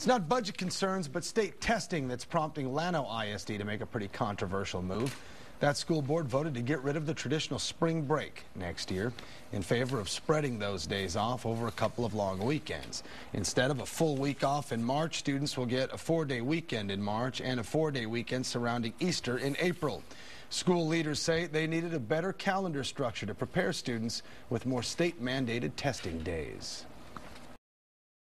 It's not budget concerns, but state testing that's prompting Llano ISD to make a pretty controversial move. That school board voted to get rid of the traditional spring break next year in favor of spreading those days off over a couple of long weekends. Instead of a full week off in March, students will get a 4-day weekend in March and a 4-day weekend surrounding Easter in April. School leaders say they needed a better calendar structure to prepare students with more state-mandated testing days.